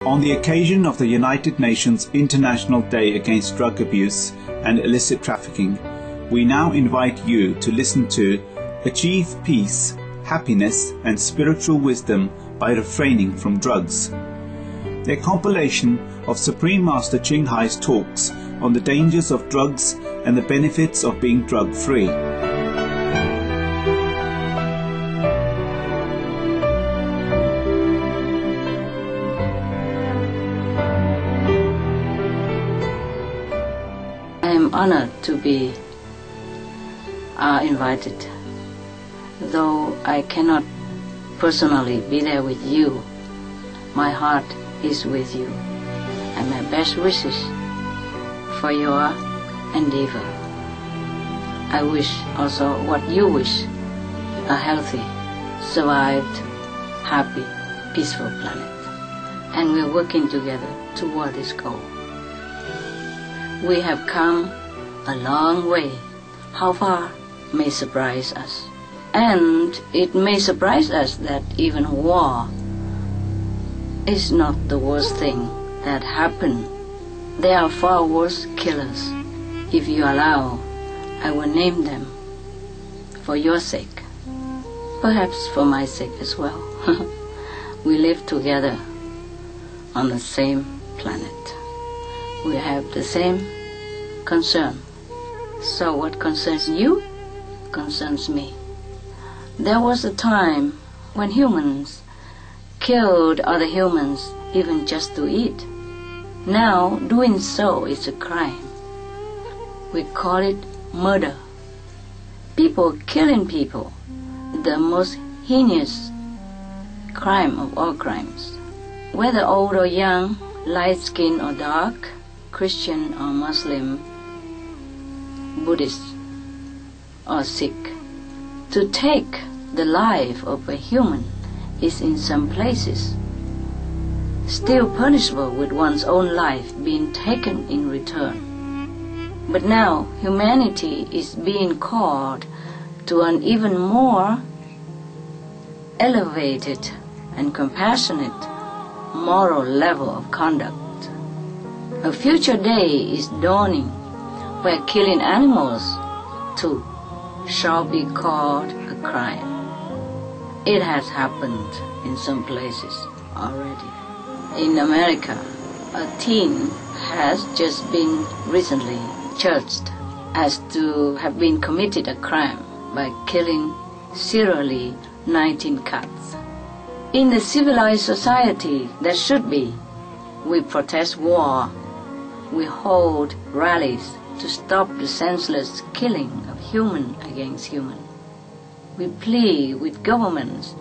On the occasion of the United Nations International Day Against Drug Abuse and Illicit Trafficking, we now invite you to listen to Achieve Peace, Happiness and Spiritual Wisdom by Refraining from Drugs, a compilation of Supreme Master Ching Hai's talks on the dangers of drugs and the benefits of being drug-free. I am honored to be invited. Though I cannot personally be there with you, my heart is with you, and my best wishes for your endeavor. I wish also what you wish, a healthy, survived, happy, peaceful planet. And we're working together toward this goal. We have come a long way. How far may surprise us. And it may surprise us that even war is not the worst thing that happened. There are far worse killers. If you allow, I will name them for your sake, perhaps for my sake as well. We live together on the same planet. We have the same concern. So what concerns you concerns me. There was a time when humans killed other humans even just to eat. Now doing so is a crime. We call it murder. People killing people, the most heinous crime of all crimes. Whether old or young, light-skinned or dark, Christian or Muslim, Buddhist or Sikh. To take the life of a human is in some places still punishable with one's own life being taken in return. But now humanity is being called to an even more elevated and compassionate moral level of conduct. A future day is dawning where killing animals too shall be called a crime. It has happened in some places already. In America, a teen has just been recently charged as to have been committed a crime by killing serially 19 cats. In the civilized society that should be, we protest war. We hold rallies to stop the senseless killing of human against human. We plead with governments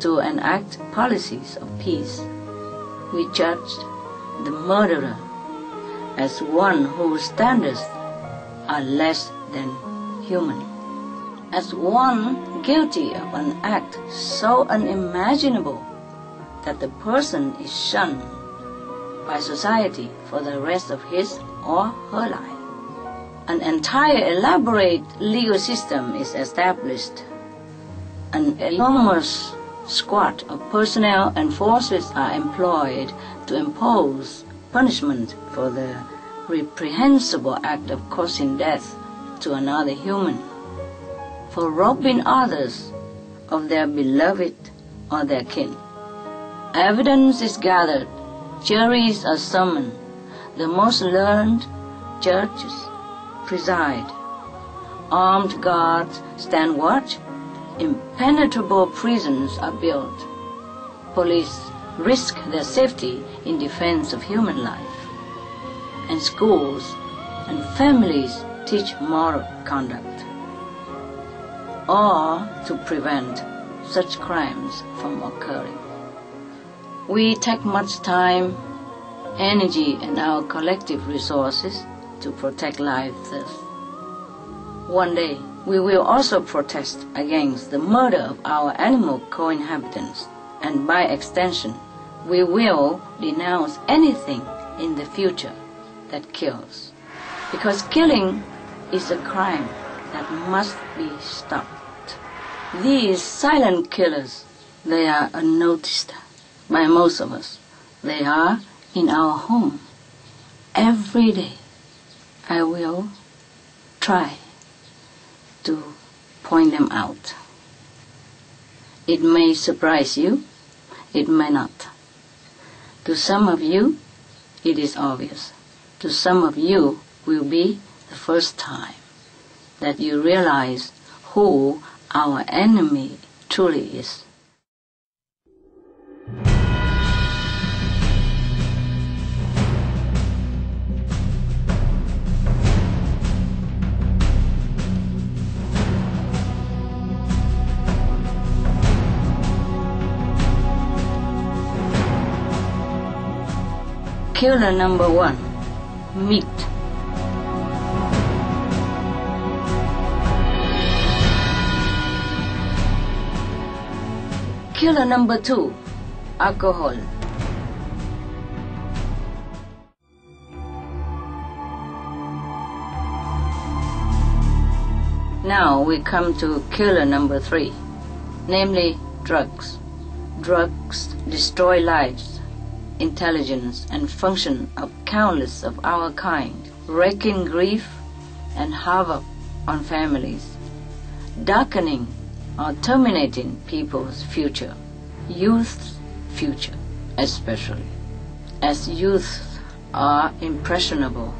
to enact policies of peace. We judge the murderer as one whose standards are less than human, as one guilty of an act so unimaginable that the person is shunned by society for the rest of his or her life. An entire elaborate legal system is established. An enormous squad of personnel and forces are employed to impose punishment for the reprehensible act of causing death to another human, for robbing others of their beloved or their kin. Evidence is gathered, juries are summoned, the most learned judges preside, armed guards stand watch, impenetrable prisons are built. Police risk their safety in defense of human life, and schools and families teach moral conduct, all to prevent such crimes from occurring. We take much time, energy, and our collective resources to protect life thus. One day, we will also protest against the murder of our animal co-inhabitants, and by extension, we will denounce anything in the future that kills, because killing is a crime that must be stopped. These silent killers, they are unnoticed by most of us. They are in our home. Every day I will try to point them out. It may surprise you, it may not. To some of you, it is obvious. To some of you, will be the first time that you realize who our enemy truly is. Killer number 1, meat. Killer number 2, alcohol. Now we come to killer number 3, namely drugs. Drugs destroy lives, intelligence and function of countless of our kind, wreaking grief and havoc on families, darkening or terminating people's future, youth's future especially, as youths are impressionable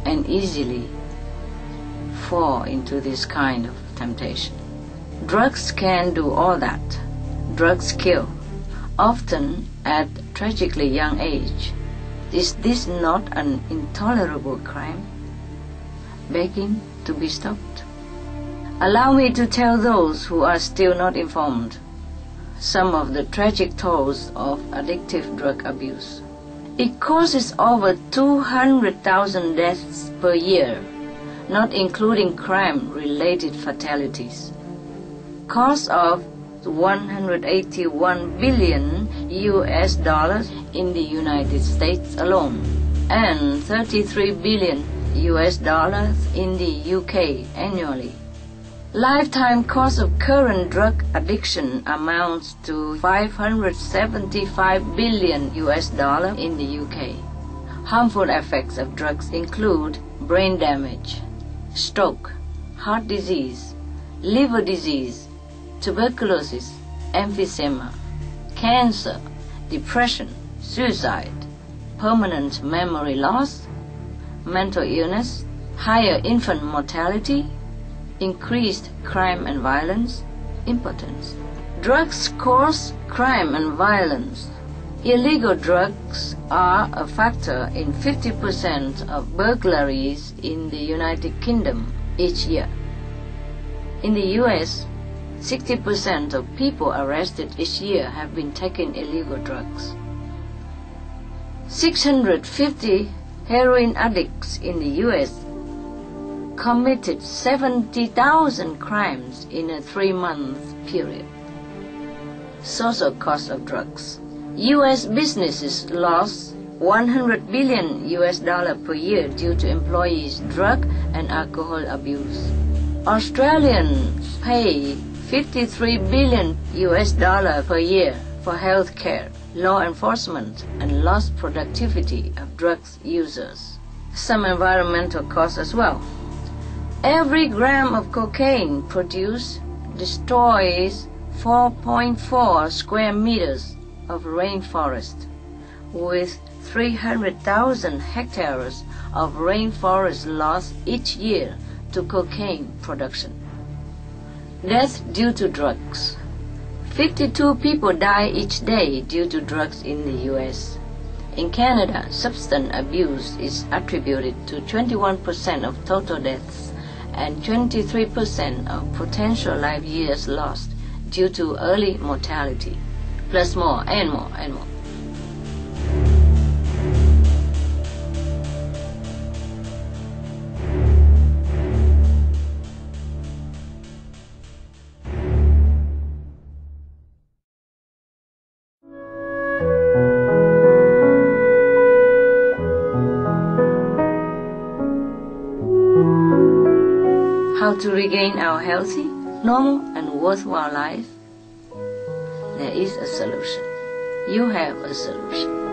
and easily fall into this kind of temptation. Drugs can do all that. Drugs kill, often at tragically young age. Is this not an intolerable crime, begging to be stopped? Allow me to tell those who are still not informed some of the tragic tolls of addictive drug abuse. It causes over 200,000 deaths per year, not including crime-related fatalities. Cost of $181 billion in the United States alone, and $33 billion in the UK annually. Lifetime cost of current drug addiction amounts to $575 billion in the UK. Harmful effects of drugs include brain damage, stroke, heart disease, liver disease, tuberculosis, emphysema, cancer, depression, suicide, permanent memory loss, mental illness, higher infant mortality, increased crime and violence, impotence. Drugs cause crime and violence. Illegal drugs are a factor in 50% of burglaries in the United Kingdom each year. In the US, 60% of people arrested each year have been taking illegal drugs. 650 heroin addicts in the US committed 70,000 crimes in a 3-month period. Social cost of drugs. U.S. businesses lost $100 billion per year due to employees' drug and alcohol abuse. Australians pay $53 billion per year for health care, law enforcement, and lost productivity of drugs users. Some environmental costs as well. Every gram of cocaine produced destroys 4.4 square meters of rainforest, with 300,000 hectares of rainforest lost each year to cocaine production. Death due to drugs. 52 people die each day due to drugs in the U.S. In Canada, substance abuse is attributed to 21% of total deaths and 23% of potential life years lost due to early mortality, plus more and more and more. How to regain our healthy, normal, and worthwhile life? There is a solution. You have a solution.